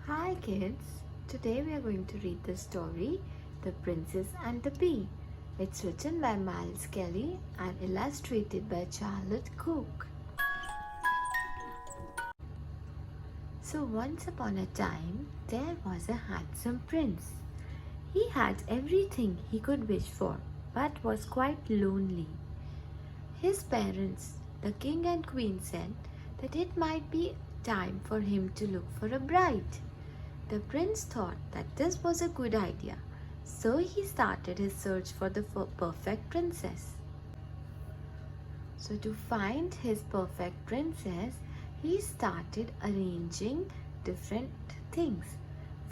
Hi kids, today we are going to read the story The Princess and the Pea. It's written by Miles Kelly and illustrated by Charlotte Cook. So once upon a time, there was a handsome prince. He had everything he could wish for, but was quite lonely. His parents, the king and queen, said that it might be time for him to look for a bride. The prince thought that this was a good idea, so he started his search for the perfect princess. So to find his perfect princess, he started arranging different things.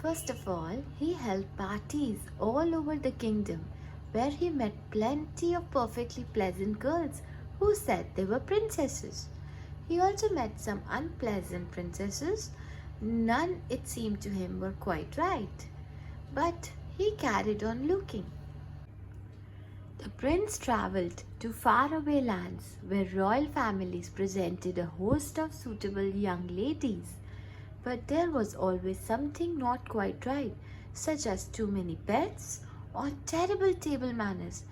First of all, he held parties all over the kingdom where he met plenty of perfectly pleasant girls who said they were princesses. He also met some unpleasant princesses. None, it seemed to him, were quite right. But he carried on looking. The prince travelled to faraway lands where royal families presented a host of suitable young ladies. But there was always something not quite right, such as too many pets or terrible table manners.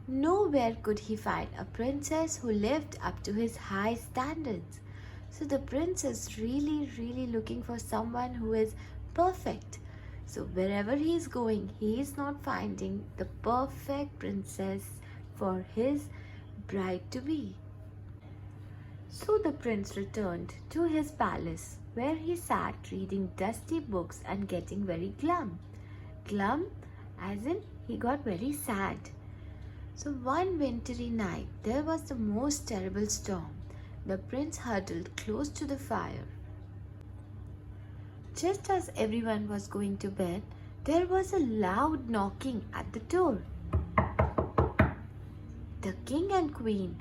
Nowhere could he find a princess who lived up to his high standards. So the prince is really looking for someone who is perfect. So wherever he is going, he is not finding the perfect princess for his bride-to-be. So the prince returned to his palace, where he sat reading dusty books and getting very glum. Glum as in he got very sad. So one wintry night, there was the most terrible storm. The prince huddled close to the fire. Just as everyone was going to bed, there was a loud knocking at the door. The king and queen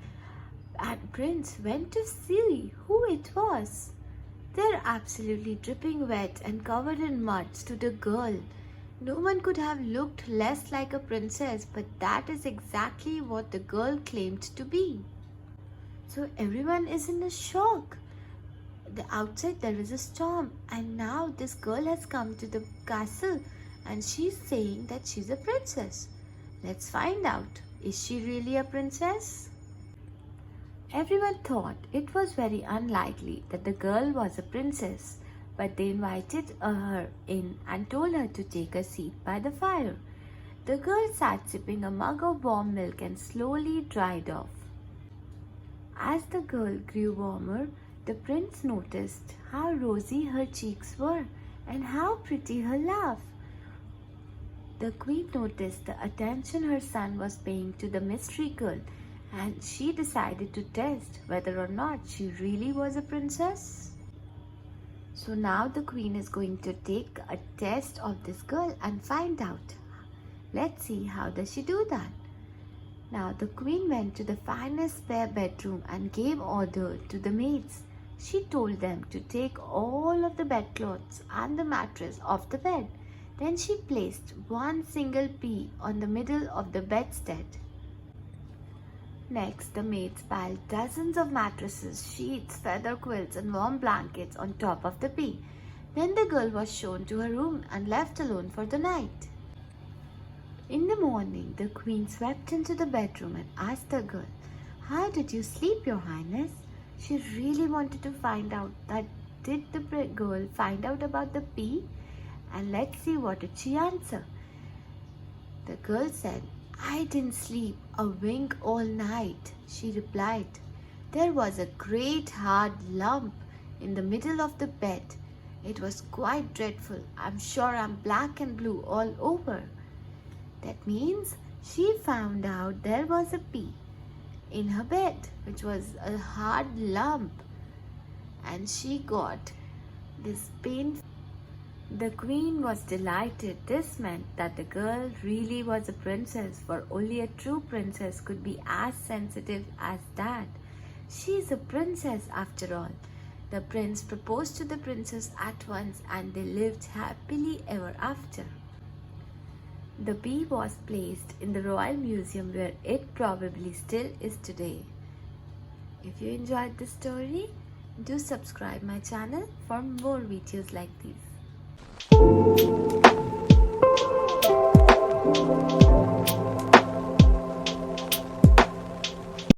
and prince went to see who it was. Their absolutely dripping wet and covered in mud stood a girl. No one could have looked less like a princess, but that is exactly what the girl claimed to be. So everyone is in a shock. Outside there is a storm, and now this girl has come to the castle and she's saying that she's a princess. Let's find out. Is she really a princess? Everyone thought it was very unlikely that the girl was a princess, but they invited her in and told her to take a seat by the fire. The girl sat sipping a mug of warm milk and slowly dried off. As the girl grew warmer, the prince noticed how rosy her cheeks were and how pretty her laugh. The queen noticed the attention her son was paying to the mystery girl, and she decided to test whether or not she really was a princess. So now the queen is going to take a test of this girl and find out. Let's see how does she do that. Now the queen went to the finest spare bedroom and gave order to the maids. She told them to take all of the bedclothes and the mattress off the bed. Then she placed one single pea on the middle of the bedstead. Next, the maids piled dozens of mattresses, sheets, feather quilts and warm blankets on top of the pea. Then the girl was shown to her room and left alone for the night. In the morning, the queen swept into the bedroom and asked the girl, "How did you sleep, your highness?" She really wanted to find out that did the girl find out about the pea, and let's see what did she answer. The girl said, "I didn't sleep a wink all night," she replied. "There was a great hard lump in the middle of the bed. It was quite dreadful. I'm sure I'm black and blue all over." That means she found out there was a pea in her bed, which was a hard lump, and she got this pain. The queen was delighted. This meant that the girl really was a princess, for only a true princess could be as sensitive as that. She is a princess after all. The prince proposed to the princess at once, and they lived happily ever after. The pea was placed in the Royal Museum, where it probably still is today. If you enjoyed this story, do subscribe my channel for more videos like these.